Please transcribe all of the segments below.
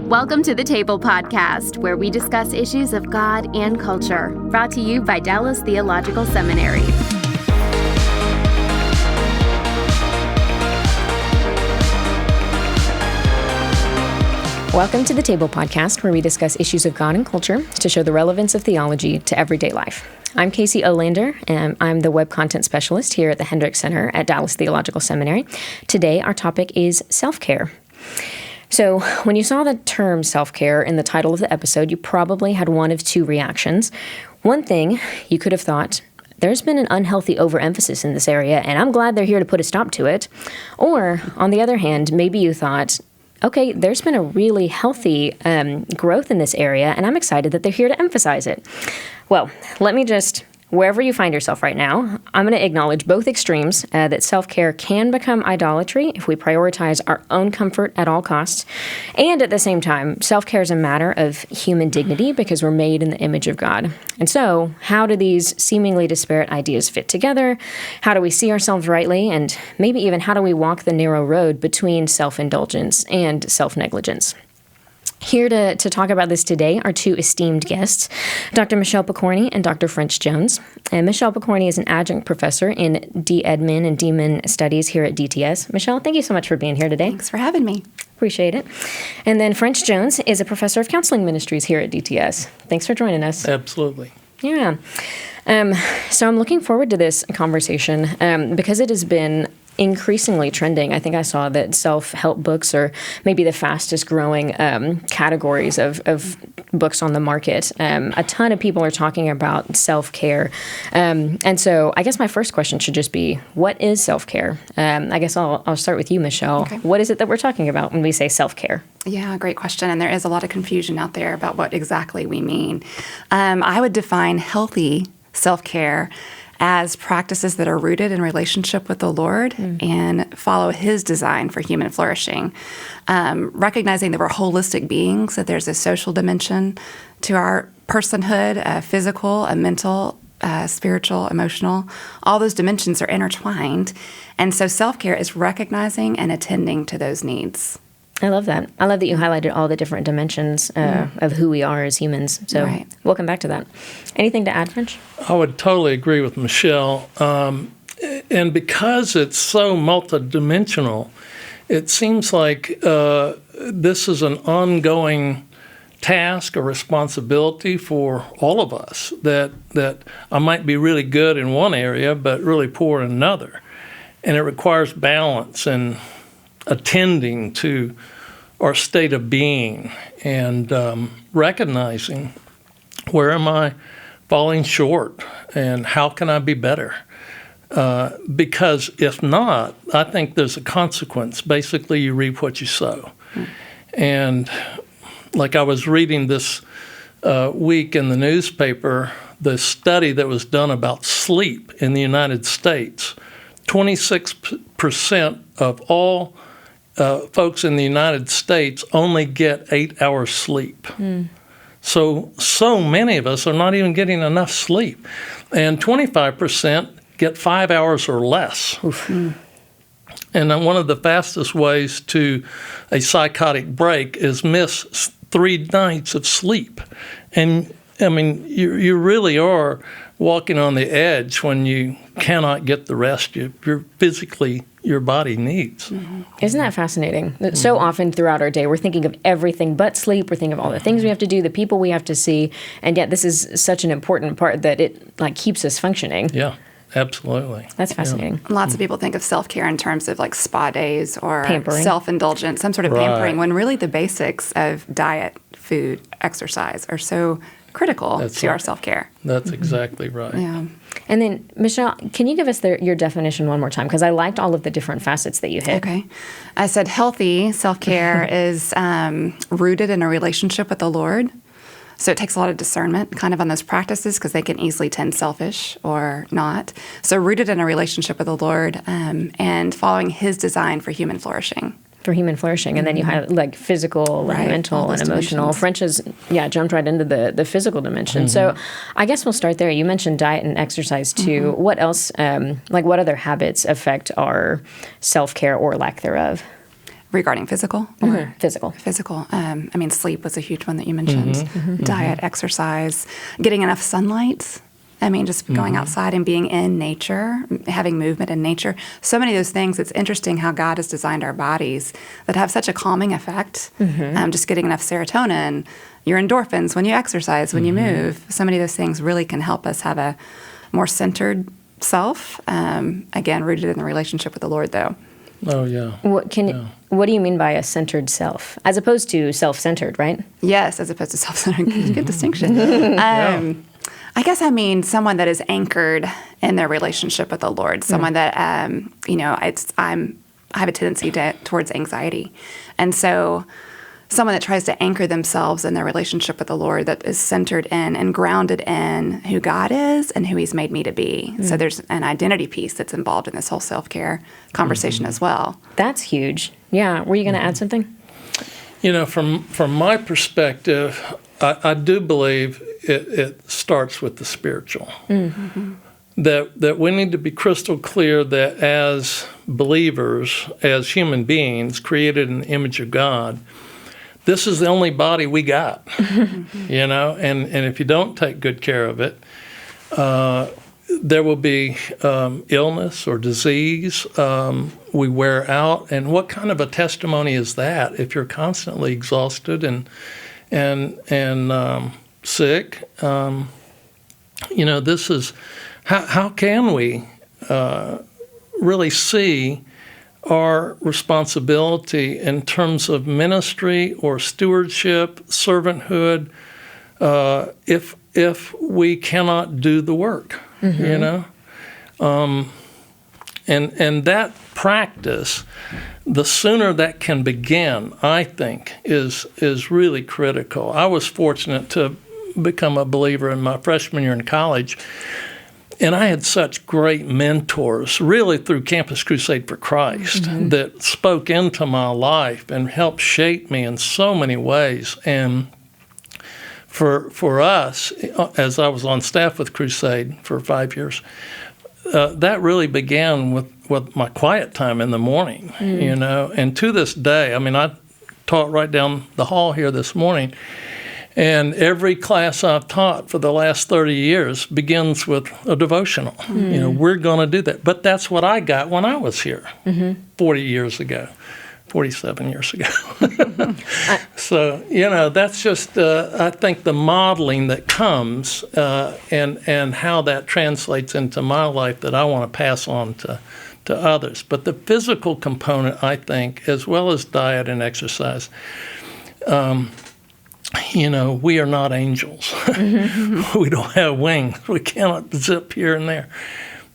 Welcome to the Table Podcast, where we discuss issues of God and culture, brought to you by Dallas Theological Seminary. Welcome to the Table Podcast, where we discuss issues of God and culture to show the relevance of theology to everyday life. I'm Kasey Olander, and I'm the Web Content Specialist here at the Hendricks Center at Dallas Theological Seminary. Today, our topic is self-care. So when you saw the term self-care in the title of the episode, you probably had one of two reactions. One thing, you could have thought, there's been an unhealthy overemphasis in this area, and I'm glad they're here to put a stop to it. Or, on the other hand, maybe you thought, okay, there's been a really healthy growth in this area, and I'm excited that they're here to emphasize it. Well, let me just, wherever you find yourself right now, I'm going to acknowledge both extremes, that self-care can become idolatry if we prioritize our own comfort at all costs. And at the same time, self-care is a matter of human dignity because we're made in the image of God. And so, how do these seemingly disparate ideas fit together? How do we see ourselves rightly? And maybe even how do we walk the narrow road between self-indulgence and self-negligence? Here to talk about this today are two esteemed guests, Dr. Michelle Pokorny and Dr. French Jones. And Michelle Pokorny is an adjunct professor in de-admin and demon studies here at DTS. Michelle, thank you so much for being here today. Thanks for having me. Appreciate it. And then French Jones is a professor of counseling ministries here at DTS. Thanks for joining us. Absolutely. Yeah. So I'm looking forward to this conversation because it has been increasingly trending. I think I saw that self-help books are maybe the fastest growing categories of books on the market. A ton of people are talking about self-care. And so I guess my first question should just be, what is self-care? I guess I'll start with you, Michelle. Okay. What is it that we're talking about when we say self-care? Yeah, great question. And there is a lot of confusion out there about what exactly we mean. I would define healthy self-care as practices that are rooted in relationship with the Lord and follow His design for human flourishing. Recognizing that we're holistic beings, that there's a social dimension to our personhood, a physical, a mental, spiritual, emotional. All those dimensions are intertwined. And so self-care is recognizing and attending to those needs. I love that. I love that you highlighted all the different dimensions of who we are as humans. So We'll come back to that. Anything to add, French? I would totally agree with Michelle. And because it's so multidimensional, it seems like this is an ongoing task or responsibility for all of us, that I might be really good in one area but really poor in another. And it requires balance and attending to our state of being and recognizing where am I falling short and how can I be better? Because if not, I think there's a consequence. Basically, you reap what you sow. And like I was reading this week in the newspaper, the study that was done about sleep in the United States, 26% of all folks in the United States only get 8 hours sleep. So many of us are not even getting enough sleep. And 25% get 5 hours or less. And one of the fastest ways to a psychotic break is miss 3 nights of sleep. And I mean, you really are walking on the edge when you cannot get the rest you're physically your body needs. Isn't that fascinating? So often throughout our day, we're thinking of everything but sleep. We're thinking of all the things we have to do, the people we have to see, and yet this is such an important part that it keeps us functioning. Yeah, absolutely. That's fascinating. Yeah. Lots of people think of self-care in terms of like spa days or pampering, self-indulgence, some sort of pampering, when really the basics of diet, food, exercise are so critical to our self-care. That's exactly right. Yeah. And then, Michelle, can you give us your definition one more time? Because I liked all of the different facets that you hit. Okay. I said healthy self-care is rooted in a relationship with the Lord. So it takes a lot of discernment kind of on those practices because they can easily tend selfish or not. So rooted in a relationship with the Lord and following His design for human flourishing. And then you have like physical and mental and emotional. French has jumped right into the physical dimension. So I guess we'll start there. You mentioned diet and exercise too. What else, what other habits affect our self-care or lack thereof? regarding physical or Physical. Physical. Sleep was a huge one that you mentioned. Diet, exercise, getting enough sunlight. Just going outside and being in nature, having movement in nature. So many of those things. It's interesting how God has designed our bodies that have such a calming effect. Just getting enough serotonin, your endorphins when you exercise, when you move. So many of those things really can help us have a more centered self. Again, rooted in the relationship with the Lord, though. Oh, yeah. What do you mean by a centered self? As opposed to self-centered, right? Yes, as opposed to self-centered. Good distinction. I guess I mean someone that is anchored in their relationship with the Lord. Someone that, I have a tendency towards anxiety. And so someone that tries to anchor themselves in their relationship with the Lord, that is centered in and grounded in who God is and who He's made me to be. So there's an identity piece that's involved in this whole self-care conversation as well. That's huge. Yeah. Were you going to add something? From my perspective, I do believe it starts with the spiritual. That we need to be crystal clear that as believers, as human beings created in the image of God, this is the only body we got, and if you don't take good care of it, there will be illness or disease. We wear out, and what kind of a testimony is that if you're constantly exhausted and sick? This is how can we really see our responsibility in terms of ministry or stewardship, servanthood, if we cannot do the work, And that practice, the sooner that can begin, I think, is really critical. I was fortunate to become a believer in my freshman year in college, and I had such great mentors, really through Campus Crusade for Christ, that spoke into my life and helped shape me in so many ways. And for us, as I was on staff with Crusade for 5 years, that really began with my quiet time in the morning, And to this day, I taught right down the hall here this morning, and every class I've taught for the last 30 years begins with a devotional. We're going to do that. But that's what I got when I was here 47 years ago. So, that's just, I think, the modeling that comes and how that translates into my life that I want to pass on to others. But the physical component, I think, as well as diet and exercise, we are not angels. We don't have wings. We cannot zip here and there.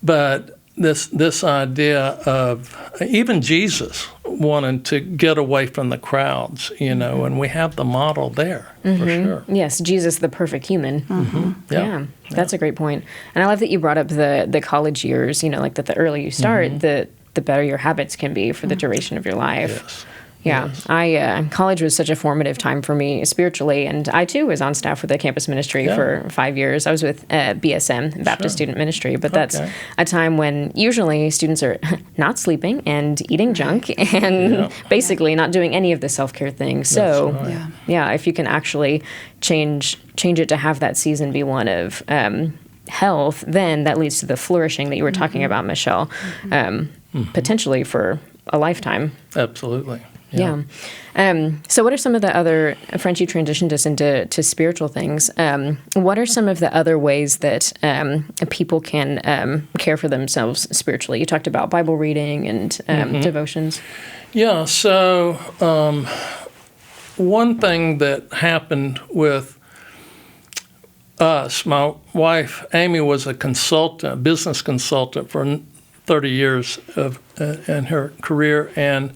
But this idea of even Jesus wanted to get away from the crowds, and we have the model there for sure. Yes, Jesus, the perfect human. Yeah, that's a great point. And I love that you brought up the college years, like that the earlier you start, the better your habits can be for the duration of your life. Yes. Yeah, yes. College was such a formative time for me spiritually, and I too was on staff with the campus ministry for 5 years. I was with BSM, Baptist Student Ministry, but that's a time when usually students are not sleeping and eating junk and basically not doing any of the self-care things. So, if you can actually change it to have that season be one of health, then that leads to the flourishing that you were talking about, Michelle, potentially for a lifetime. Absolutely. Yeah. So what are some of the other, French, you transitioned us into spiritual things. What are some of the other ways that people can care for themselves spiritually? You talked about Bible reading and devotions. Yeah. So one thing that happened with us, my wife, Amy, was a business consultant for 30 years in her career, and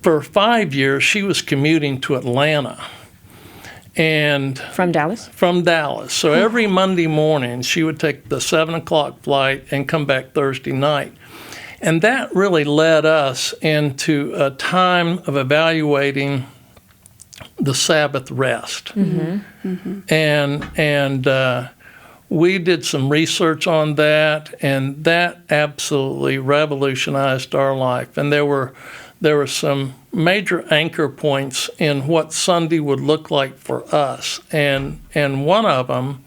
for 5 years, she was commuting to Atlanta. And from Dallas? From Dallas. So every Monday morning, she would take the 7 o'clock flight and come back Thursday night. And that really led us into a time of evaluating the Sabbath rest. And we did some research on that, and that absolutely revolutionized our life. And there were some major anchor points in what Sunday would look like for us. And one of them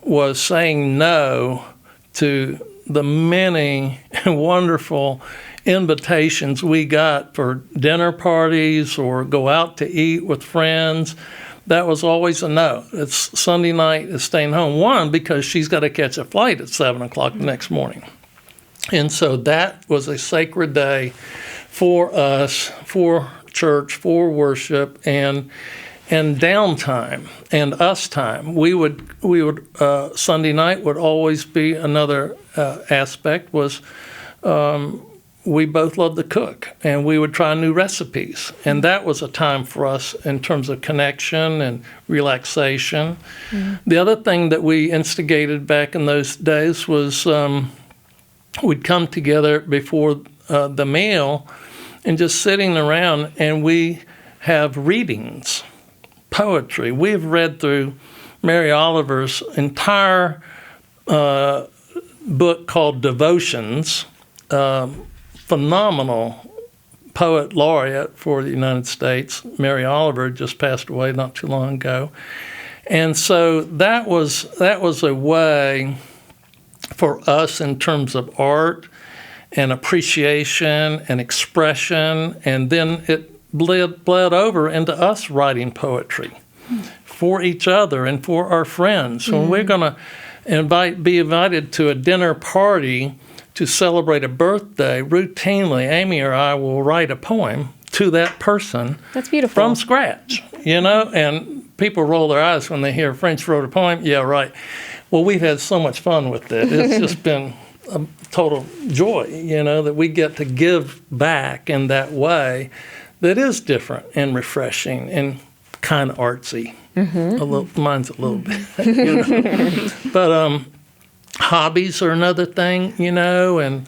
was saying no to the many wonderful invitations we got for dinner parties or go out to eat with friends. That was always a no. It's Sunday night is staying home. One, because she's got to catch a flight at 7 o'clock the next morning. And so that was a sacred day for us, for church, for worship, and downtime and us time. We would Sunday night would always be another aspect was we both loved to cook, and we would try new recipes. And that was a time for us in terms of connection and relaxation. Mm-hmm. The other thing that we instigated back in those days was we'd come together before the meal and just sitting around, and we have readings, poetry. We've read through Mary Oliver's entire book called Devotions, phenomenal poet laureate for the United States. Mary Oliver just passed away not too long ago. And so that was a way for us in terms of art and appreciation and expression, and then it bled over into us writing poetry for each other and for our friends. When we're going to be invited to a dinner party to celebrate a birthday, routinely, Amy or I will write a poem to that person. That's beautiful. From scratch, and people roll their eyes when they hear French wrote a poem. Yeah, right. Well, we've had so much fun with it. It's just been a total joy, that we get to give back in that way that is different and refreshing and kind of artsy. Mm-hmm. Mine's a little bit, But hobbies are another thing, and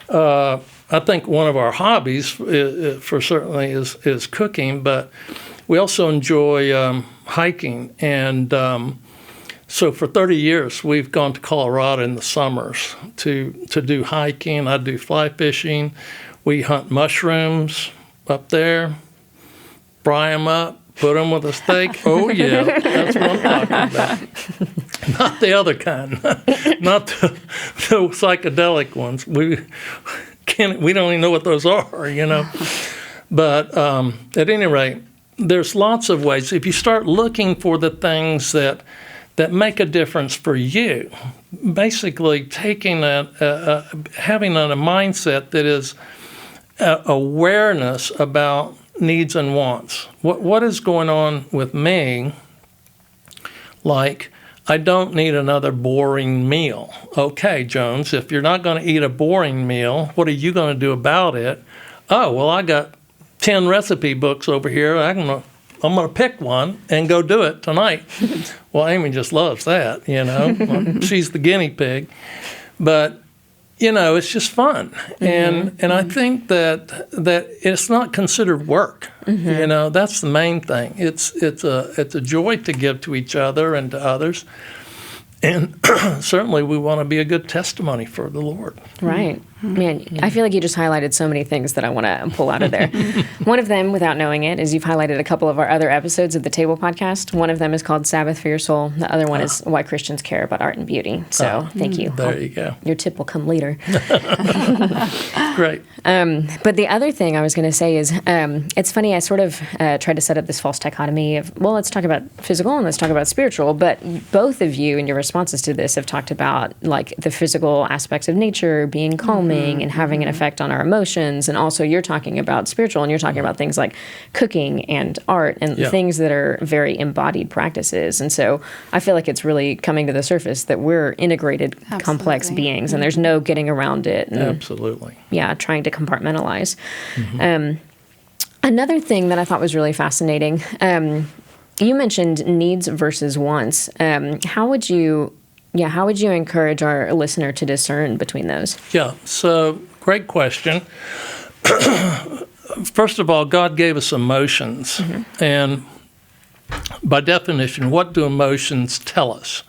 I think one of our hobbies certainly is cooking, but we also enjoy hiking. And so for 30 years, we've gone to Colorado in the summers to do hiking. I do fly fishing. We hunt mushrooms up there, fry them up, put them with a steak. Oh, yeah, that's what I'm talking about. Not the other kind, not the psychedelic ones. We don't even know what those are, But at any rate, there's lots of ways. If you start looking for the things that make a difference for you, basically taking having a mindset that is awareness about needs and wants. What is going on with me? Like, I don't need another boring meal. Okay, Jones, if you're not going to eat a boring meal, what are you going to do about it? Oh, well, I got 10 recipe books over here. I'm going to pick one and go do it tonight. Well, Amy just loves that, She's the guinea pig. But, it's just fun. And I think that it's not considered work. Mm-hmm. That's the main thing. It's a joy to give to each other and to others. And certainly we want to be a good testimony for the Lord. Right. Man, I feel like you just highlighted so many things that I want to pull out of there. One of them, without knowing it, is you've highlighted a couple of our other episodes of the Table podcast. One of them is called Sabbath for Your Soul. The other one is Why Christians Care About Art and Beauty. So thank you. There you go. Your tip will come later. Great. But the other thing I was going to say is it's funny, I sort of tried to set up this false dichotomy of, well, let's talk about physical and let's talk about spiritual. But both of you in your responses to this have talked about like the physical aspects of nature being calming and having an effect on our emotions. And also you're talking about spiritual, and you're talking about things like cooking and art and things that are very embodied practices. And so I feel like it's really coming to the surface that we're integrated, complex beings, and there's no getting around it. And, absolutely. Yeah, trying to compartmentalize. Another thing that I thought was really fascinating, you mentioned needs versus wants. How would you encourage our listener to discern between those? Yeah, so great question. First of all, God gave us emotions. And by definition, what do emotions tell us?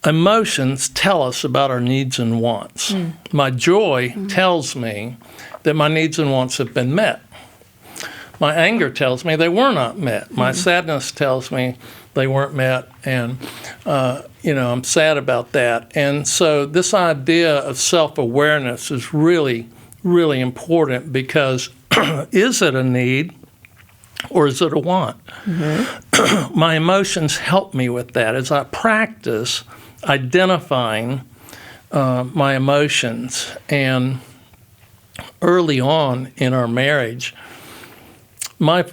emotions tell us about our needs and wants. My joy tells me that my needs and wants have been met. My anger tells me they were not met. My sadness tells me they weren't met, and I'm sad about that. And so this idea of self-awareness is really, really important, because is it a need or is it a want? My emotions help me with that as I practice identifying my emotions. And early on in our marriage, my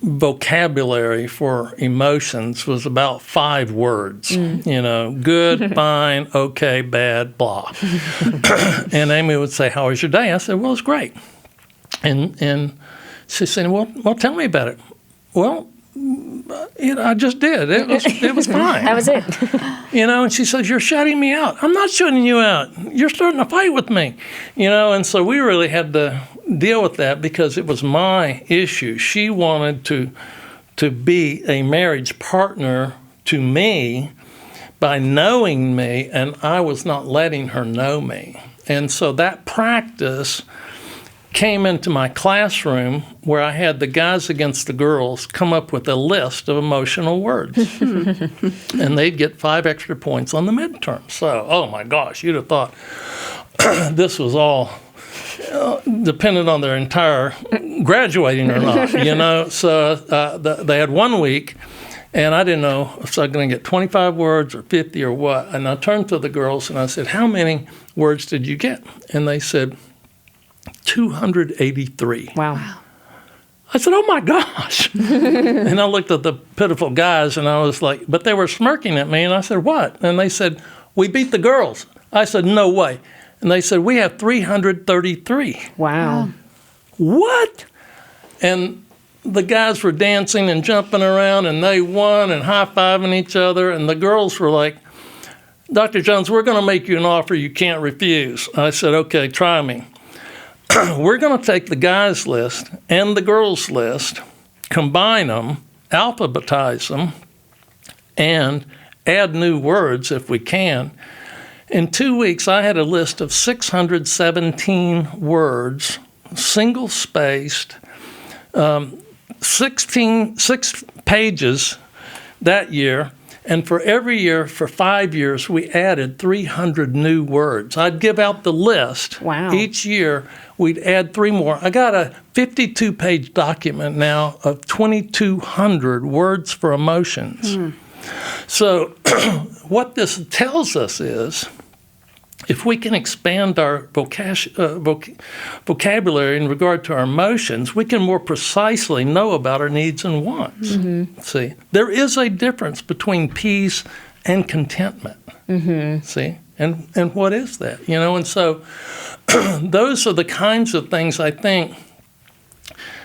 vocabulary for emotions was about 5 words, good, fine, okay, bad, blah. And Amy would say, "How was your day?" I said, "Well, it's great." And she said, well, tell me about it. Well, I just did. It was fine. That was it. And she says, "You're shutting me out." "I'm not shutting you out. You're starting to fight with me." And so we really had to deal with that, because it was my issue. She wanted to be a marriage partner to me by knowing me, and I was not letting her know me. And so that practice came into my classroom, where I had the guys against the girls come up with a list of emotional words. And they'd get 5 extra points on the midterm. So, oh my gosh, you'd have thought this was all dependent on their entire graduating or not, So they had 1 week, and I didn't know if I was going to get 25 words or 50 or what. And I turned to the girls and I said, "How many words did you get?" And they said, 283. Wow. I said, "Oh my gosh." And I looked at the pitiful guys, and I was like, but they were smirking at me, and I said, "What?" And they said, "We beat the girls." I said, "No way." And they said, "We have 333. Wow. What? And the guys were dancing and jumping around, and they won and high-fiving each other, and the girls were like, "Dr. Jones, we're going to make you an offer you can't refuse." I said, "Okay, try me. We're going to take the guys' list and the girls' list, combine them, alphabetize them, and add new words if we can." In 2 weeks, I had a list of 617 words, single-spaced, 6 pages that year. And for every year, for 5 years, we added 300 new words. I'd give out the list. Wow. Each year, we'd add 3 more. I got a 52-page document now of 2,200 words for emotions. So what this tells us is, if we can expand our vocabulary in regard to our emotions, we can more precisely know about our needs and wants. See, there is a difference between peace and contentment. See, and what is that? And so those are the kinds of things I think,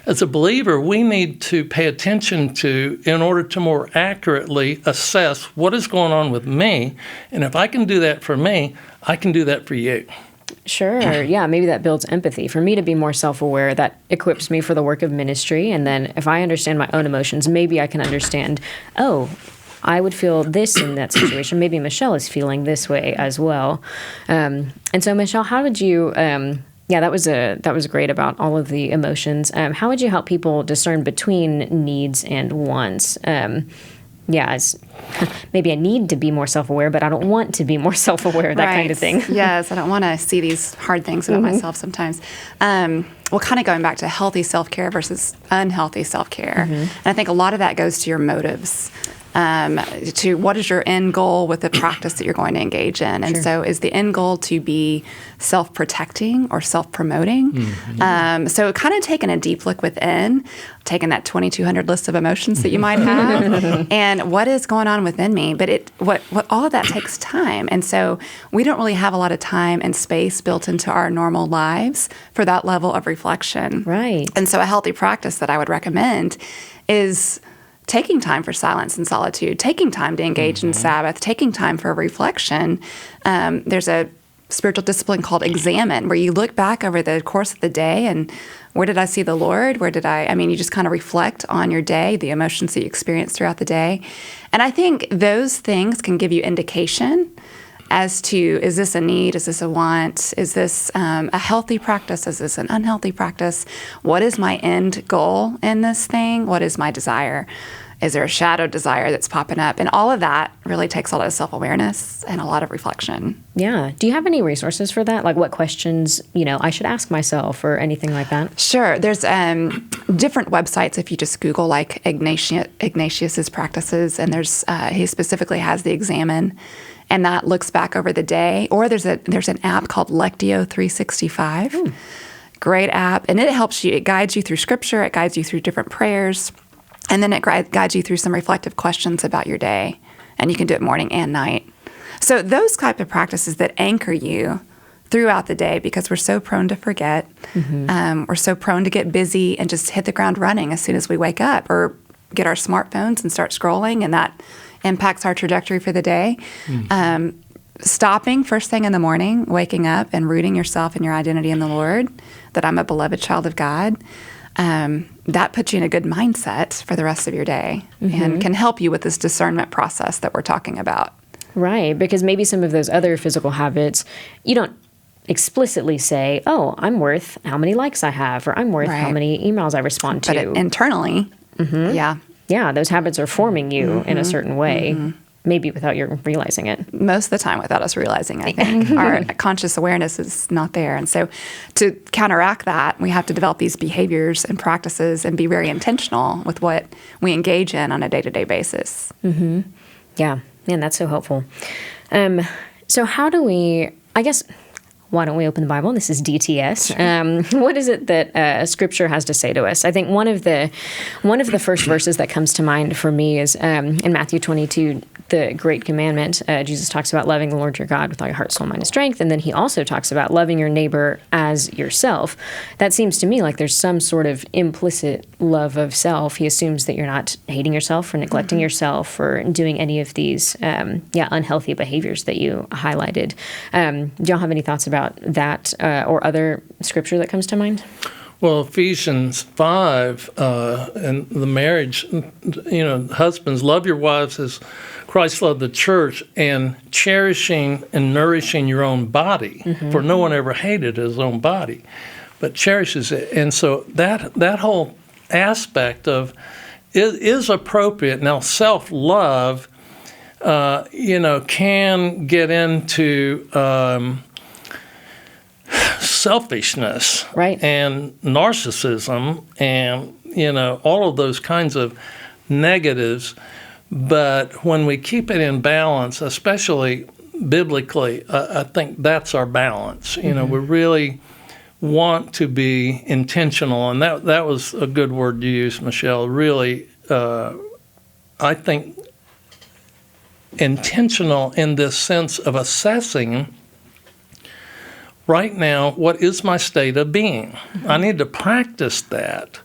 as a believer, we need to pay attention to in order to more accurately assess what is going on with me. And if I can do that for me, I can do that for you. Sure. Yeah, maybe that builds empathy. For me to be more self-aware, that equips me for the work of ministry. And then if I understand my own emotions, maybe I can understand, oh, I would feel this in that situation. Maybe Michelle is feeling this way as well. And so, Michelle, how would you... that was great about all of the emotions. How would you help people discern between needs and wants? As maybe I need to be more self-aware, but I don't want to be more self-aware, that kind of thing. Yes, I don't want to see these hard things about myself sometimes. Well, kind of going back to healthy self-care versus unhealthy self-care. And I think a lot of that goes to your motives. To what is your end goal with the practice that you're going to engage in. And so is the end goal to be self-protecting or self-promoting? So kind of taking a deep look within, taking that 2,200 list of emotions that you might have, and what is going on within me. But what all of that takes time. And so we don't really have a lot of time and space built into our normal lives for that level of reflection. Right. And so a healthy practice that I would recommend is taking time for silence and solitude, taking time to engage in Sabbath, taking time for reflection. There's a spiritual discipline called examine, where you look back over the course of the day and Where did I see the Lord? You just kind of reflect on your day, the emotions that you experience throughout the day. And I think those things can give you indication as to, is this a need? Is this a want? Is this a healthy practice? Is this an unhealthy practice? What is my end goal in this thing? What is my desire? Is there a shadow desire that's popping up? And all of that really takes a lot of self-awareness and a lot of reflection. Yeah. Do you have any resources for that? Like what questions, I should ask myself or anything like that? Sure. There's different websites if you just Google like Ignatius's practices, and he specifically has the Examine, and that looks back over the day. Or there's an app called Lectio 365. Great app. And it helps you. It guides you through Scripture. It guides you through different prayers. And then it guides you through some reflective questions about your day. And you can do it morning and night. So those type of practices that anchor you throughout the day, because we're so prone to forget. We're so prone to get busy and just hit the ground running as soon as we wake up, or get our smartphones and start scrolling, and that impacts our trajectory for the day. Stopping first thing in the morning, waking up and rooting yourself in your identity in the Lord, that I'm a beloved child of God. That puts you in a good mindset for the rest of your day and can help you with this discernment process that we're talking about. Right, because maybe some of those other physical habits, you don't explicitly say, oh, I'm worth how many likes I have, or I'm worth how many emails I respond to. But internally, Yeah, those habits are forming you in a certain way. Maybe without you realizing it. Most of the time without us realizing, I think. Our conscious awareness is not there. And so to counteract that, we have to develop these behaviors and practices and be very intentional with what we engage in on a day-to-day basis. Yeah, man, that's so helpful. So how do we, why don't we open the Bible? This is DTS. Sure. What is it that Scripture has to say to us? I think one of the first verses that comes to mind for me is in Matthew 22, the Great Commandment. Jesus talks about loving the Lord your God with all your heart, soul, mind, and strength, and then he also talks about loving your neighbor as yourself. That seems to me like there's some sort of implicit love of self. He assumes that you're not hating yourself or neglecting yourself or doing any of these unhealthy behaviors that you highlighted. Do y'all have any thoughts about that or other scripture that comes to mind? Well, Ephesians 5 and the marriage, husbands, love your wives as Christ loved the church, and cherishing and nourishing your own body. For no one ever hated his own body, but cherishes it. And so that whole aspect of is appropriate. Now, self-love, can get into selfishness, right, and narcissism, and all of those kinds of negatives. But when we keep it in balance, especially biblically, I think that's our balance. We really want to be intentional, and that was a good word you used, Michelle. Really, I think intentional in this sense of assessing right now, what is my state of being? I need to practice that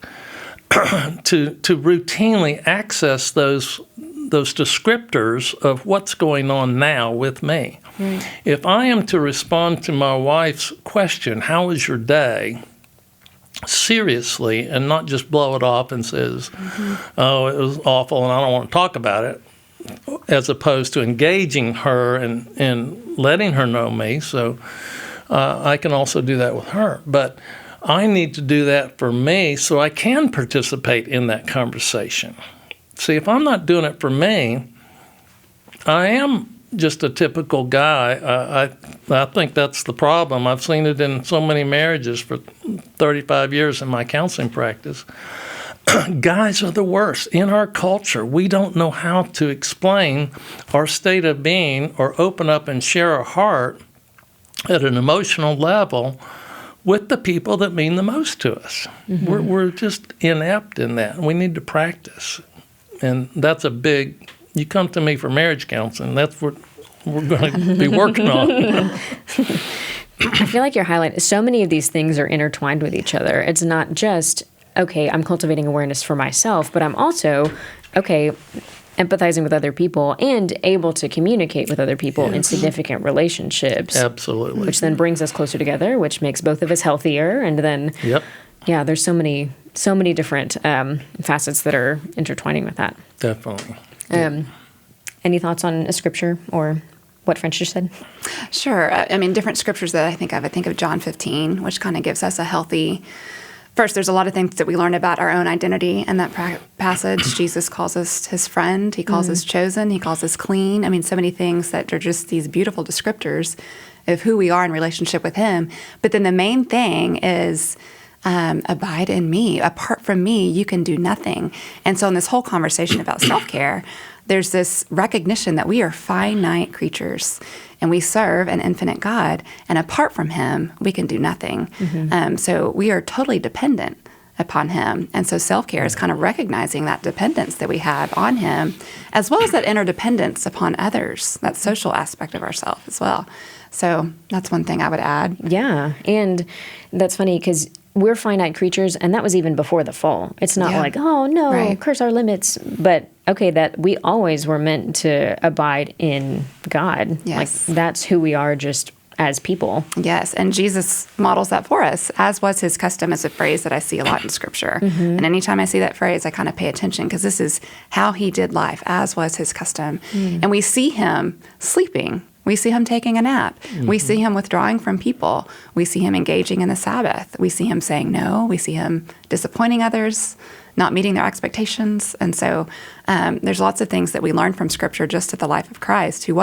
to routinely access those descriptors of what's going on now with me. Right. If I am to respond to my wife's question, how was your day, seriously, and not just blow it off and says, oh, it was awful and I don't want to talk about it, as opposed to engaging her and letting her know me. So I can also do that with her. But I need to do that for me so I can participate in that conversation. See, if I'm not doing it for me, I am just a typical guy. I think that's the problem. I've seen it in so many marriages for 35 years in my counseling practice. Guys are the worst. In our culture, we don't know how to explain our state of being or open up and share our heart at an emotional level with the people that mean the most to us. We're just inept in that. We need to practice. And that's a big, you come to me for marriage counseling, that's what we're going to be working on. I feel like you're highlighting, so many of these things are intertwined with each other. It's not just, okay, I'm cultivating awareness for myself, but I'm also, empathizing with other people and able to communicate with other people in significant relationships. Absolutely. Which then brings us closer together, which makes both of us healthier, and then Yeah, there's so many different facets that are intertwining with that. Definitely. Any thoughts on a scripture or what French just said? Sure. I mean, different scriptures that I think of John 15, which kind of gives us a healthy. First, there's a lot of things that we learn about our own identity in that passage. Jesus calls us his friend. He calls us chosen. He calls us clean. I mean, so many things that are just these beautiful descriptors of who we are in relationship with him. But then the main thing is abide in me. Apart from me, you can do nothing. And so in this whole conversation about self-care, there's this recognition that we are finite creatures and we serve an infinite God. And apart from him, we can do nothing. So we are totally dependent upon him. And so self-care is kind of recognizing that dependence that we have on him, as well as that interdependence upon others, that social aspect of ourselves as well. So that's one thing I would add. Yeah. And that's funny because we're finite creatures, and that was even before the fall. It's not like, oh, no, curse our limits. But, okay, that we always were meant to abide in God. Yes. Like, that's who we are just as people. Yes, and Jesus models that for us, as was his custom, is a phrase that I see a lot in Scripture. And anytime I see that phrase, I kind of pay attention because this is how he did life, as was his custom. And we see him sleeping. We see him taking a nap. We see him withdrawing from people. We see him engaging in the Sabbath. We see him saying no. We see him disappointing others, not meeting their expectations. And so there's lots of things that we learn from Scripture just at the life of Christ, who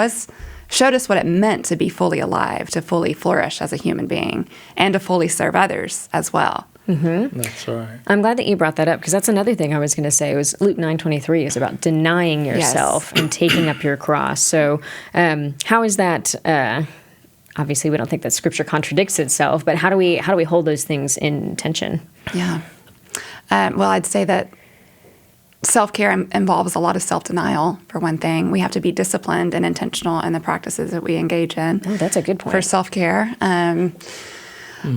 showed us what it meant to be fully alive, to fully flourish as a human being, and to fully serve others as well. That's right. I'm glad that you brought that up because that's another thing I was going to say. Was Luke 9:23 is about denying yourself and taking up your cross. So how is that? Obviously, we don't think that Scripture contradicts itself, but how do we hold those things in tension? Yeah. Well, I'd say that self-care involves a lot of self-denial, for one thing. We have to be disciplined and intentional in the practices that we engage in. Oh, that's a good point. For self-care.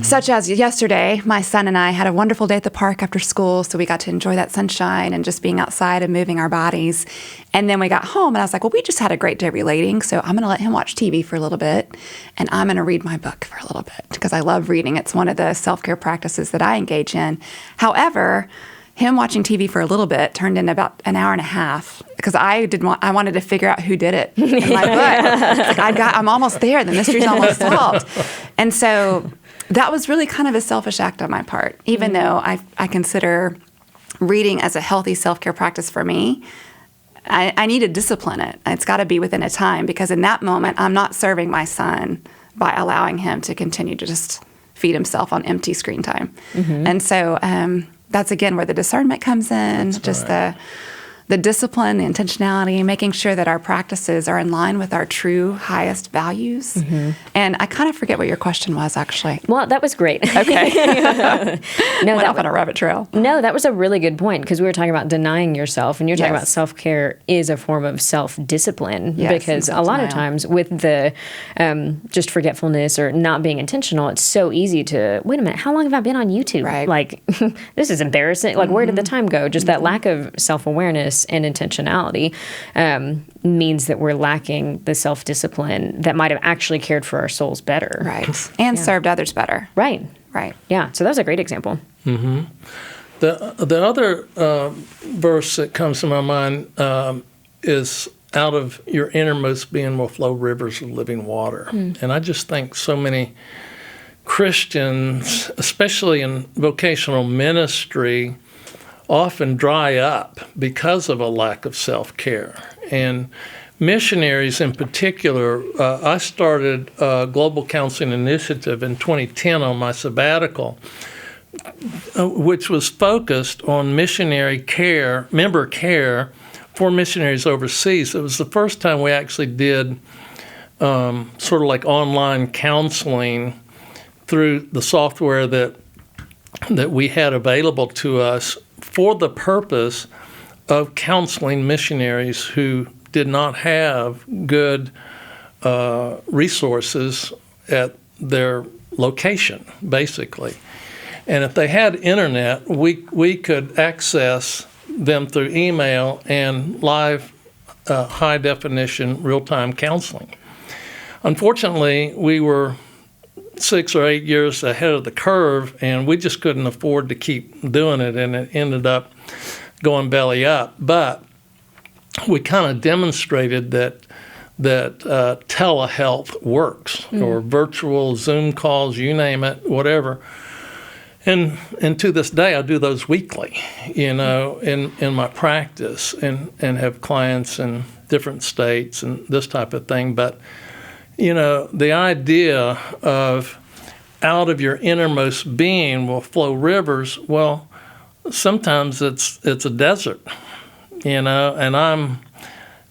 Such as yesterday, my son and I had a wonderful day at the park after school, so we got to enjoy that sunshine and just being outside and moving our bodies. And then we got home, and I was like, well, we just had a great day relating, so I'm going to let him watch TV for a little bit, and I'm going to read my book for a little bit, because I love reading. It's one of the self-care practices that I engage in. However, him watching TV for a little bit turned into about an hour and a half because I wanted to figure out who did it in my book. I'm almost there. The mystery's almost solved. And so that was really kind of a selfish act on my part, even though I consider reading as a healthy self-care practice for me. I need to discipline it. It's got to be within a time because in that moment, I'm not serving my son by allowing him to continue to just feed himself on empty screen time. And so that's, again, where the discernment comes in, that's just right. The discipline, the intentionality, making sure that our practices are in line with our true highest values. And I kind of forget what your question was, actually. Well, that was great. Okay. Went off on a rabbit trail. No, that was a really good point because we were talking about denying yourself, and you're talking about self-care is a form of self-discipline because a lot of times with the just forgetfulness or not being intentional, it's so easy to, wait a minute, how long have I been on YouTube? Right. Like, this is embarrassing. Like, where did the time go? Just that lack of self-awareness and intentionality means that we're lacking the self-discipline that might have actually cared for our souls better. Right. And served others better. Right. Right. Yeah. So that was a great example. The other verse that comes to my mind is out of your innermost being will flow rivers of living water. And I just think so many Christians, especially in vocational ministry, often dry up because of a lack of self-care. And missionaries in particular, I started a global counseling initiative in 2010 on my sabbatical, which was focused on missionary care, member care for missionaries overseas. It was the first time we actually did sort of like online counseling through the software that we had available to us for the purpose of counseling missionaries who did not have good resources at their location, basically. And if they had internet, we could access them through email and live high-definition real-time counseling. Unfortunately, we were 6 or 8 years ahead of the curve, and we just couldn't afford to keep doing it, and it ended up going belly up. But we kind of demonstrated that telehealth works, or virtual Zoom calls, you name it, whatever. And to this day, I do those weekly, in my practice, and have clients in different states and this type of thing. But the idea of out of your innermost being will flow rivers. Well, sometimes it's a desert, and I'm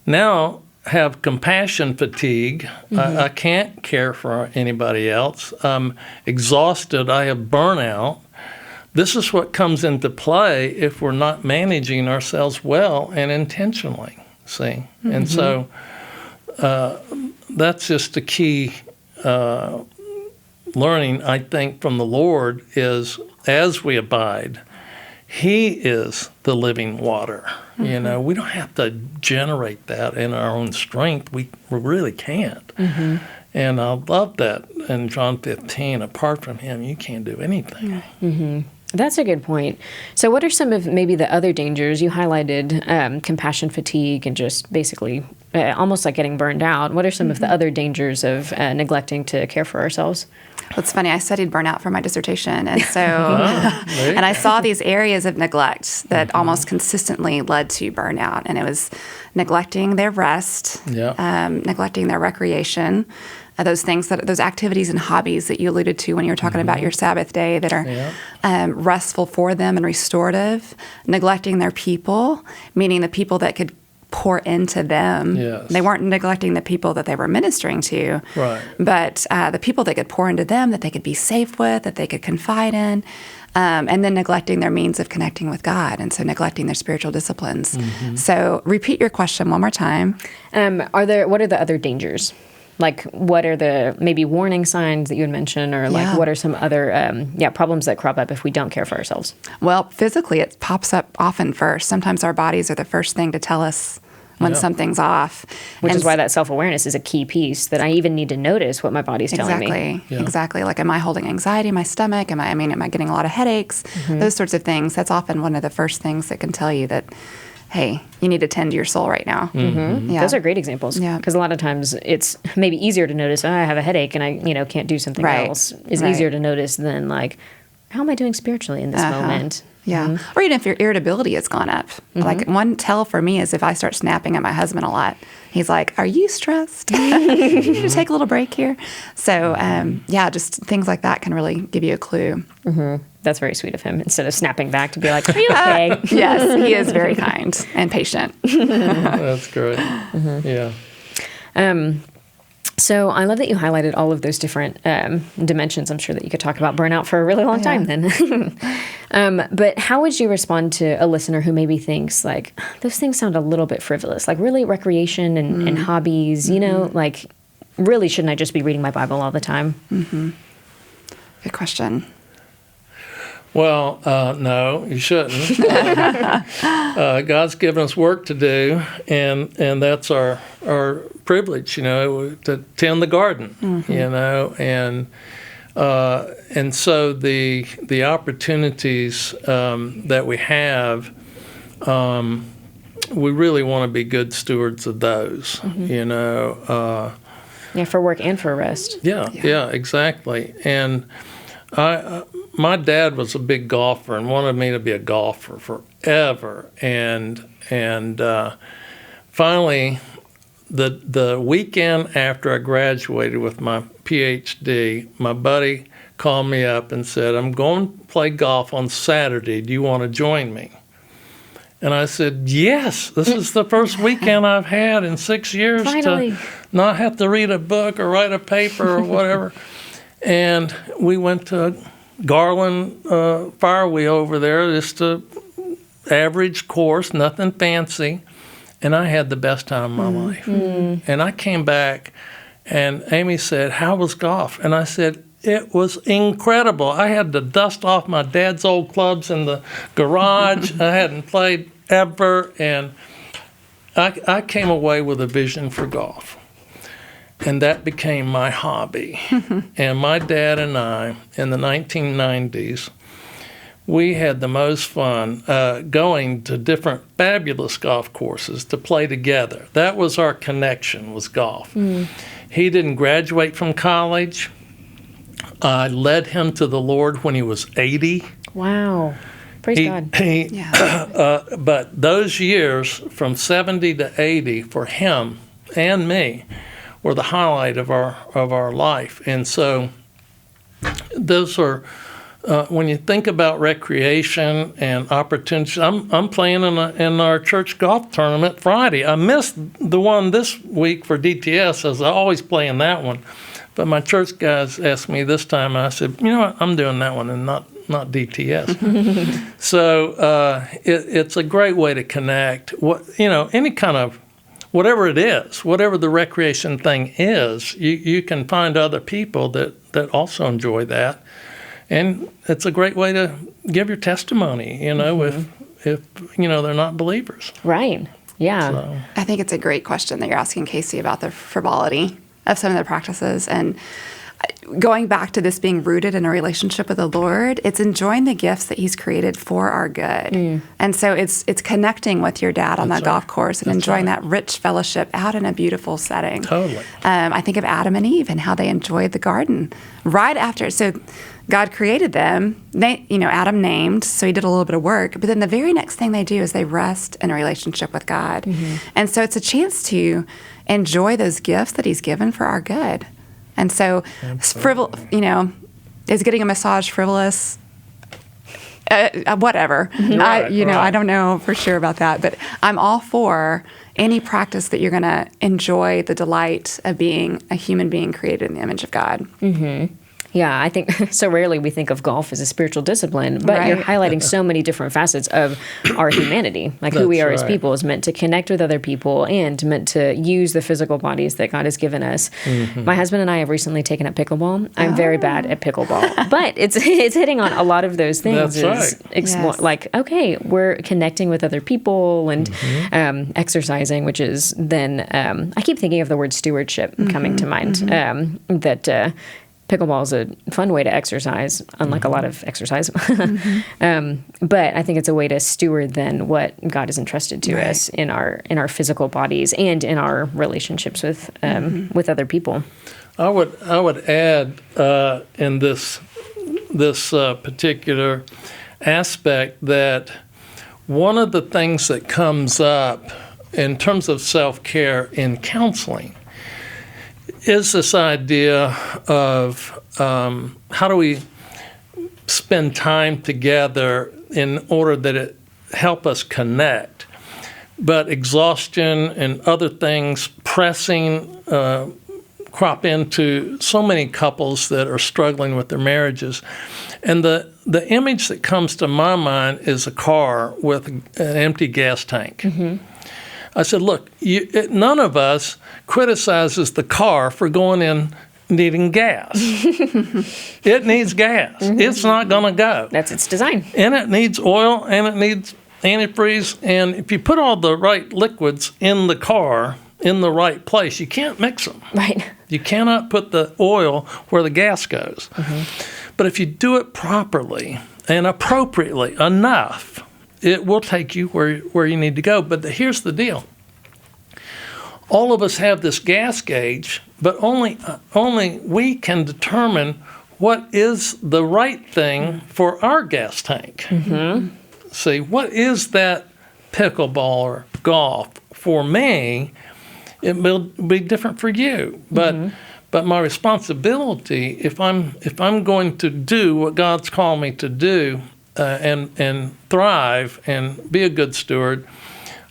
now have compassion fatigue. I can't care for anybody else. I'm exhausted. I have burnout. This is what comes into play if we're not managing ourselves well and intentionally, see? And so that's just the key learning, I think, from the Lord is as we abide, He is the living water. We don't have to generate that in our own strength. We really can't. And I love that in John 15, apart from Him, you can't do anything. That's a good point. So what are some of maybe the other dangers? You highlighted compassion fatigue and just basically almost like getting burned out. What are some of the other dangers of neglecting to care for ourselves? Well, it's funny. I studied burnout for my dissertation, and so and I saw these areas of neglect that almost consistently led to burnout, and it was neglecting their rest, neglecting their recreation, those activities and hobbies that you alluded to when you were talking about your Sabbath day that are restful for them and restorative, neglecting their people, meaning the people that could pour into them. Yes. They weren't neglecting the people that they were ministering to, right, but the people that could pour into them, that they could be safe with, that they could confide in, and then neglecting their means of connecting with God, and so neglecting their spiritual disciplines. So repeat your question one more time. What are the other dangers? Like, what are the maybe warning signs that you would mention, or like what are some other problems that crop up if we don't care for ourselves? Well, physically, it pops up often first. Sometimes our bodies are the first thing to tell us when something's off. Which is why that self-awareness is a key piece, that I even need to notice what my body's telling me. Exactly. Like, am I holding anxiety in my stomach? Am I getting a lot of headaches? Those sorts of things. That's often one of the first things that can tell you that, hey, you need to tend to your soul right now. Yeah. Those are great examples. Because a lot of times it's maybe easier to notice, I have a headache and I can't do something else. It's easier to notice than like, how am I doing spiritually in this moment? Yeah. Or even if your irritability has gone up. Like, one tell for me is if I start snapping at my husband a lot. He's like, are you stressed? You need to take a little break here. So, just things like that can really give you a clue. That's very sweet of him. Instead of snapping back to be like, are you okay? Yes, he is very kind and patient. That's great. Yeah. So I love that you highlighted all of those different dimensions. I'm sure that you could talk about burnout for a really long time then. But how would you respond to a listener who maybe thinks like, those things sound a little bit frivolous, like really recreation and hobbies, like really shouldn't I just be reading my Bible all the time? Good question. Well, no, you shouldn't. God's given us work to do, and that's our privilege, to tend the garden, and so the opportunities that we have, we really want to be good stewards of those, for work and for rest. Yeah, exactly. And my dad was a big golfer and wanted me to be a golfer forever. And finally, the weekend after I graduated with my PhD, my buddy called me up and said, I'm going to play golf on Saturday. Do you want to join me? And I said, yes, this is the first weekend I've had in 6 years Finally. to not have to read a book or write a paper or whatever. And we went to Garland Firewheel over there, just a average course, nothing fancy. And I had the best time of my life. And I came back, and Amy said, how was golf? And I said, it was incredible. I had to dust off my dad's old clubs in the garage. I hadn't played ever, and I came away with a vision for golf. and that became my hobby. And my dad and I, in the 1990s, we had the most fun going to different fabulous golf courses to play together. That was our connection, was golf. He didn't graduate from college. I led him to the Lord when he was 80. Wow. Praise God. But those years from 70 to 80 for him and me were the highlight of our life. And so those are, when you think about recreation and opportunities, I'm playing in our church golf tournament Friday. I missed the one this week for DTS, as I always play in that one. But my church guys asked me this time, and I said, you know what, I'm doing that one and not DTS. So it's a great way to connect. Any kind of, whatever it is, whatever the recreation thing is, you can find other people that also enjoy that. And it's a great way to give your testimony, if they're not believers. Right. Yeah. So. I think it's a great question that you're asking, Kasey, about the frivolity of some of the practices. And going back to this being rooted in a relationship with the Lord, it's enjoying the gifts that He's created for our good. And so it's connecting with your dad on that golf course and enjoying that rich fellowship out in a beautiful setting. Totally. I think of Adam and Eve and how they enjoyed the garden right after. So God created them. Adam named, so he did a little bit of work. But then the very next thing they do is they rest in a relationship with God. And so it's a chance to enjoy those gifts that He's given for our good. And so, is getting a massage frivolous? Whatever. I don't know for sure about that, but I'm all for any practice that you're going to enjoy the delight of being a human being created in the image of God. Yeah, I think so rarely we think of golf as a spiritual discipline, but you're highlighting so many different facets of our humanity. Like who we are as people is meant to connect with other people and meant to use the physical bodies that God has given us. My husband and I have recently taken up pickleball. I'm very bad at pickleball, but it's hitting on a lot of those things. Like, okay, we're connecting with other people and exercising, which is then, I keep thinking of the word stewardship coming to mind, that pickleball is a fun way to exercise, unlike a lot of exercise. But I think it's a way to steward then what God has entrusted to us in our physical bodies and in our relationships with other people. I would add in this particular aspect that one of the things that comes up in terms of self-care in counseling is this idea of how do we spend time together in order that it help us connect. But exhaustion and other things pressing crop into so many couples that are struggling with their marriages. And the image that comes to my mind is a car with an empty gas tank. I said, look, none of us criticizes the car for going in needing gas. It needs gas. It's not going to go. That's its design. And it needs oil, and it needs antifreeze. And if you put all the right liquids in the car in the right place, you can't mix them. Right. You cannot put the oil where the gas goes. But if you do it properly and appropriately enough, it will take you where you need to go. But here's the deal. All of us have this gas gauge, but only we can determine what is the right thing for our gas tank. See, what is that pickleball or golf for me? It will be different for you. But my responsibility, if I'm going to do what God's called me to do, and thrive and be a good steward,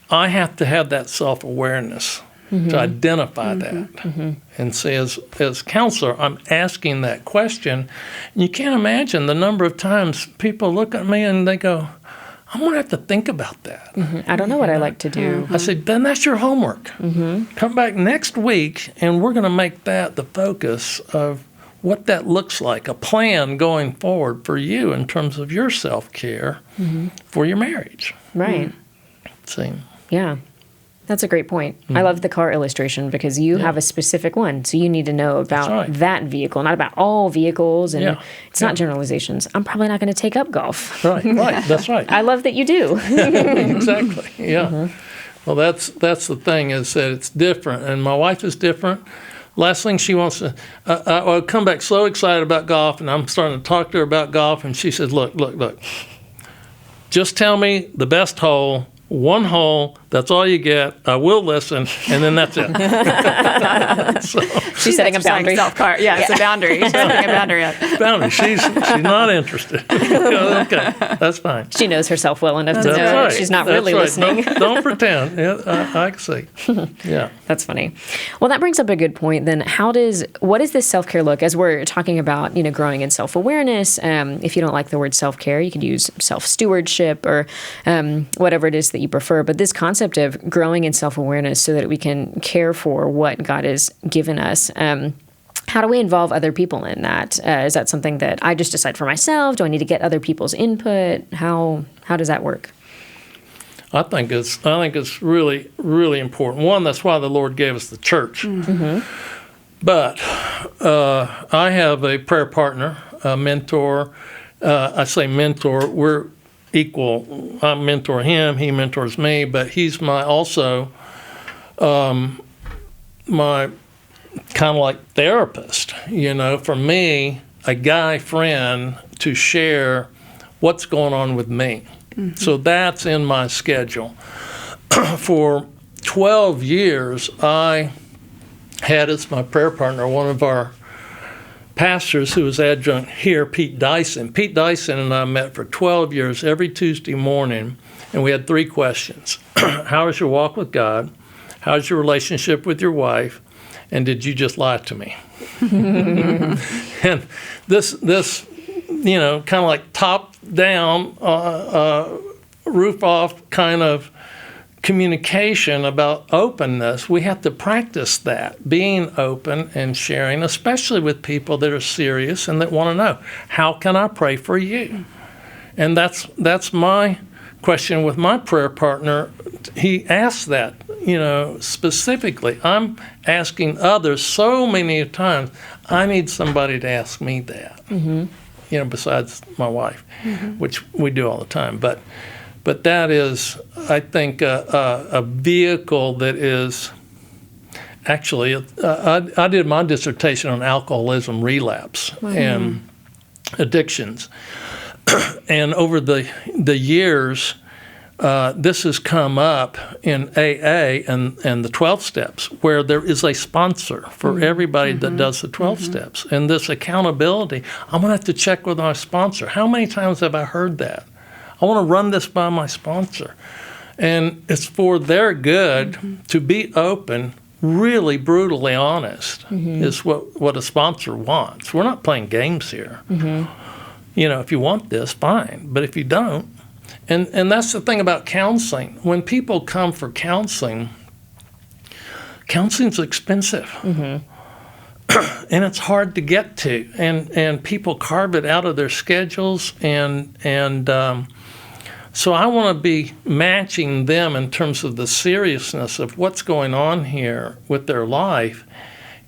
I have to have that self-awareness to identify that. And say, as counselor, I'm asking that question. And you can't imagine the number of times people look at me and they go, I'm going to have to think about that. I don't know what I like to do. I said, then that's your homework. Come back next week, and we're going to make that the focus of what that looks like, a plan going forward for you in terms of your self-care for your marriage. Right. See? Yeah. That's a great point. I love the car illustration because you have a specific one. So you need to know about that vehicle, not about all vehicles. And it's not generalizations. I'm probably not going to take up golf. Right. That's right. I love that you do. Exactly. Yeah. Well, that's the thing, is that it's different. And my wife is different. Last thing she wants to, I'll come back so excited about golf, and I'm starting to talk to her about golf, and she says, look, just tell me the best hole, one hole, that's all you get. I will listen, and then that's it. So, she's setting a boundary. Yeah, it's a boundary. She's setting a boundary up. Boundary. She's not interested. Okay, that's fine. She knows herself well enough to know right. she's not really listening. Don't pretend. Yeah, I can see. Yeah. That's funny. Well, that brings up a good point. Then what does this self-care look, as we're talking about, growing in self-awareness? If you don't like the word self-care, you could use self-stewardship or whatever it is that you prefer. But this concept of growing in self-awareness so that we can care for what God has given us, how do we involve other people in that? Is that something that I just decide for myself? Do I need to get other people's input? How does that work? I think it's really, really important. One, that's why the Lord gave us the church. Mm-hmm. But I have a prayer partner, a mentor. I say mentor. We're equal. I mentor him. He mentors me. But he's my kind of like therapist. For me, a guy friend to share what's going on with me. Mm-hmm. So that's in my schedule. For 12 years, I had as my prayer partner one of our pastors who was adjunct here, Pete Dyson. Pete Dyson and I met for 12 years every Tuesday morning, and we had 3 questions. How is your walk with God? How's your relationship with your wife? And did you just lie to me? And this kind of like top-down, roof-off kind of communication about openness. We have to practice that, being open and sharing, especially with people that are serious and that want to know, how can I pray for you? And that's my question with my prayer partner. He asked that, specifically. I'm asking others so many times, I need somebody to ask me that, besides my wife, which we do all the time. But that is, I think, a vehicle that is actually, I did my dissertation on alcoholism relapse and addictions. And over the years, this has come up in AA and the 12 steps, where there is a sponsor for everybody that does the 12 steps. And this accountability, I'm going to have to check with my sponsor. How many times have I heard that? I want to run this by my sponsor. And it's for their good to be open, really brutally honest, is what a sponsor wants. We're not playing games here. If you want this, fine. But if you don't, and that's the thing about counseling. When people come for counseling's expensive. And it's hard to get to. And people carve it out of their schedules. And so I want to be matching them in terms of the seriousness of what's going on here with their life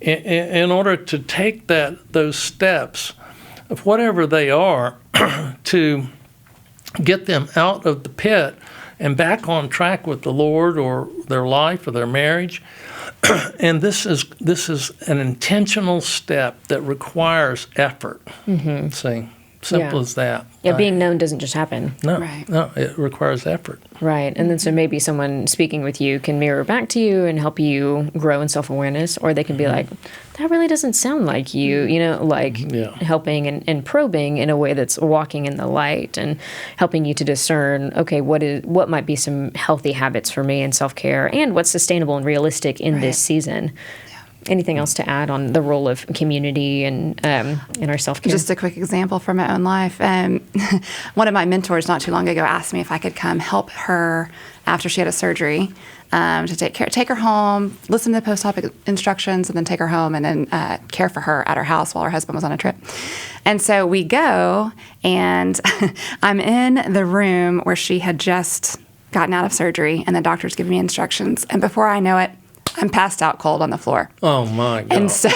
in order to take those steps of whatever they are to get them out of the pit and back on track with the Lord or their life or their marriage. And this is an intentional step that requires effort. See, simple as that. Yeah, being known doesn't just happen. No, it requires effort. Right, and then so maybe someone speaking with you can mirror back to you and help you grow in self-awareness, or they can be like, that really doesn't sound like you, helping and probing in a way that's walking in the light and helping you to discern, okay, what might be some healthy habits for me in self-care and what's sustainable and realistic in this season. Anything else to add on the role of community and in our self-care? Just a quick example from my own life. One of my mentors not too long ago asked me if I could come help her after she had a surgery to take her home, listen to the post-op instructions, and then take her home and then care for her at her house while her husband was on a trip. And so we go, and I'm in the room where she had just gotten out of surgery, and the doctor's giving me instructions. And before I know it, I'm passed out cold on the floor. Oh, my God. And so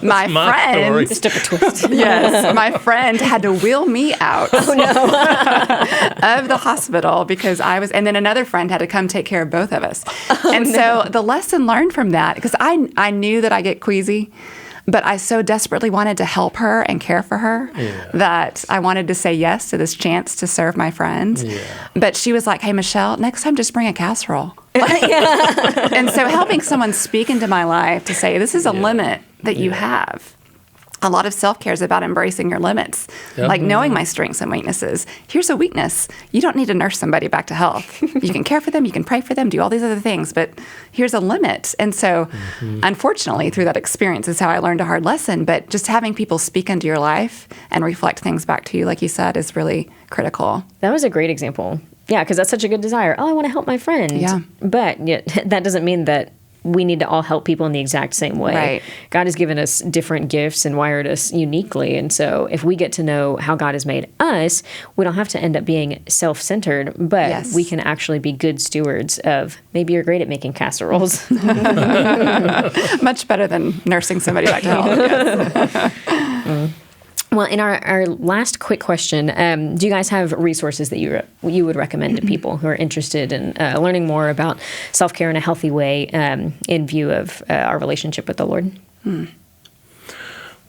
my friend, Just took a twist. yes, my friend had to wheel me out of the hospital because and then another friend had to come take care of both of us. So the lesson learned from that, because I knew that I get queasy, but I so desperately wanted to help her and care for her that I wanted to say yes to this chance to serve my friend. Yeah. But she was like, hey, Michelle, next time just bring a casserole. And so helping someone speak into my life to say, this is a limit that you have. A lot of self-care is about embracing your limits, like knowing my strengths and weaknesses. Here's a weakness. You don't need to nurse somebody back to health. You can care for them, you can pray for them, do all these other things, but here's a limit. And so, unfortunately, through that experience is how I learned a hard lesson. But just having people speak into your life and reflect things back to you, like you said, is really critical. That was a great example. Yeah, because that's such a good desire. Oh, I want to help my friend. Yeah. But that doesn't mean that we need to all help people in the exact same way. Right. God has given us different gifts and wired us uniquely. And so if we get to know how God has made us, we don't have to end up being self-centered, but we can actually be good stewards of, maybe you're great at making casseroles. Much better than nursing somebody back to health. Yes. Well, in our last quick question, do you guys have resources that you would recommend to people who are interested in learning more about self-care in a healthy way in view of our relationship with the Lord?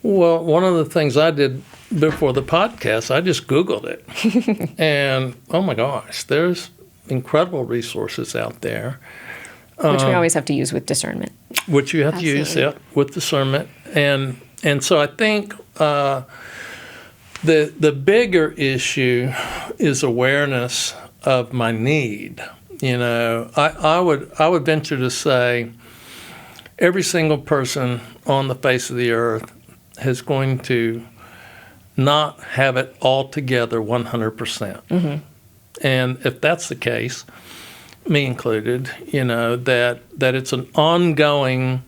Well, one of the things I did before the podcast, I just Googled it. And, oh my gosh, there's incredible resources out there. Which we always have to use with discernment. Which you have to use with discernment. And so I think the bigger issue is awareness of my need. You know, I would venture to say every single person on the face of the earth is going to not have it all together 100%. And if that's the case, me included, you know, that it's an ongoing.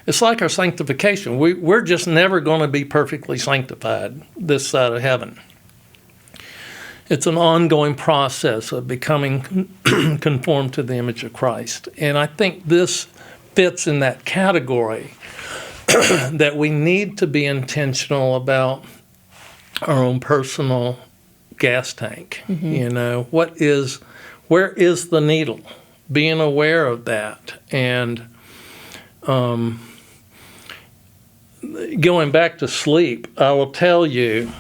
It's like our sanctification. We're just never going to be perfectly sanctified this side of heaven. It's an ongoing process of becoming conformed to the image of Christ. And I think this fits in that category that we need to be intentional about our own personal gas tank. You know, where is the needle? Being aware of that. And going back to sleep, I will tell you,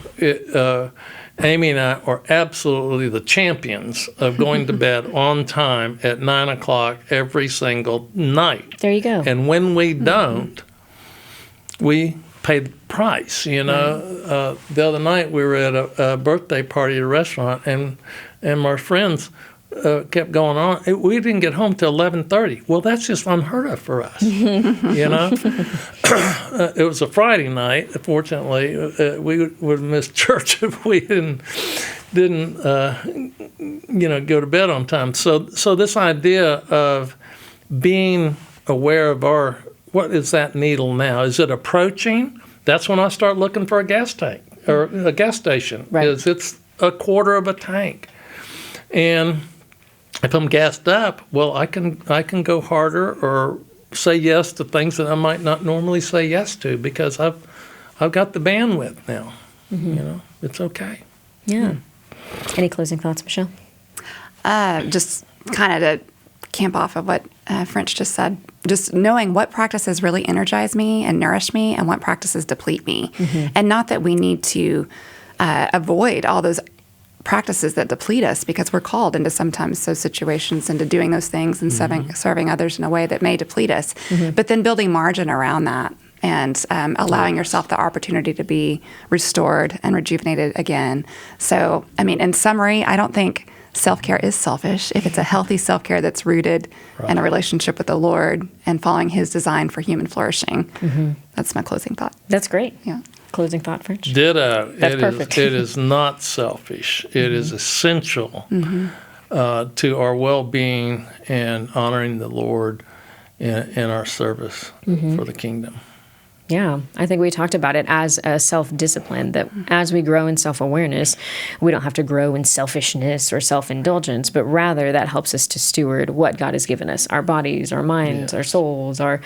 Amy and I are absolutely the champions of going to bed on time at 9 o'clock every single night. There you go. And when we don't, we pay the price. You know, the other night we were at a birthday party at a restaurant, and our friends kept going on. We didn't get home till 11:30. Well, that's just unheard of for us. You know, it was a Friday night. Fortunately, we would have missed church if we didn't go to bed on time. So this idea of being aware of what is that needle now? Is it approaching? That's when I start looking for a gas tank or a gas station. Right. It's a quarter of a tank, and if I'm gassed up, well, I can go harder or say yes to things that I might not normally say yes to because I've got the bandwidth now. You know, it's okay. Yeah. Any closing thoughts, Michelle? Just kind of to camp off of what French just said, just knowing what practices really energize me and nourish me and what practices deplete me. And not that we need to avoid all those practices that deplete us, because we're called into sometimes those situations into doing those things and serving others in a way that may deplete us. But then building margin around that and allowing yourself the opportunity to be restored and rejuvenated again. So, I mean, in summary, I don't think self-care is selfish if it's a healthy self-care that's rooted in a relationship with the Lord and following His design for human flourishing. That's my closing thought. That's great. Yeah. Closing thought, French? Ditto. That's perfect. It is not selfish. It is essential to our well-being and honoring the Lord in our service for the kingdom. Yeah, I think we talked about it as a self-discipline, that as we grow in self-awareness, we don't have to grow in selfishness or self-indulgence, but rather that helps us to steward what God has given us, our bodies, our minds, our souls, our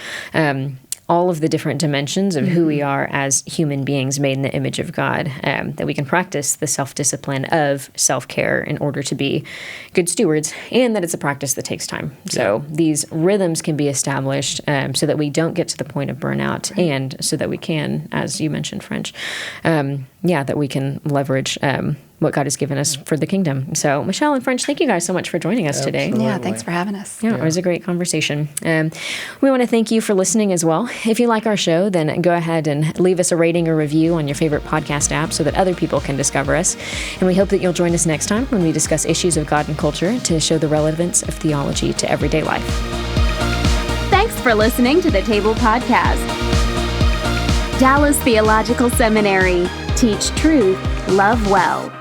all of the different dimensions of who we are as human beings made in the image of God, that we can practice the self-discipline of self-care in order to be good stewards, and that it's a practice that takes time. So these rhythms can be established so that we don't get to the point of burnout, and so that we can, as you mentioned, French, that we can leverage what God has given us for the kingdom. So Michelle and French, thank you guys so much for joining us today. Yeah, thanks for having us. Yeah, it was a great conversation. We want to thank you for listening as well. If you like our show, then go ahead and leave us a rating or review on your favorite podcast app so that other people can discover us. And we hope that you'll join us next time when we discuss issues of God and culture to show the relevance of theology to everyday life. Thanks for listening to the Table Podcast. Dallas Theological Seminary. Teach truth, love well.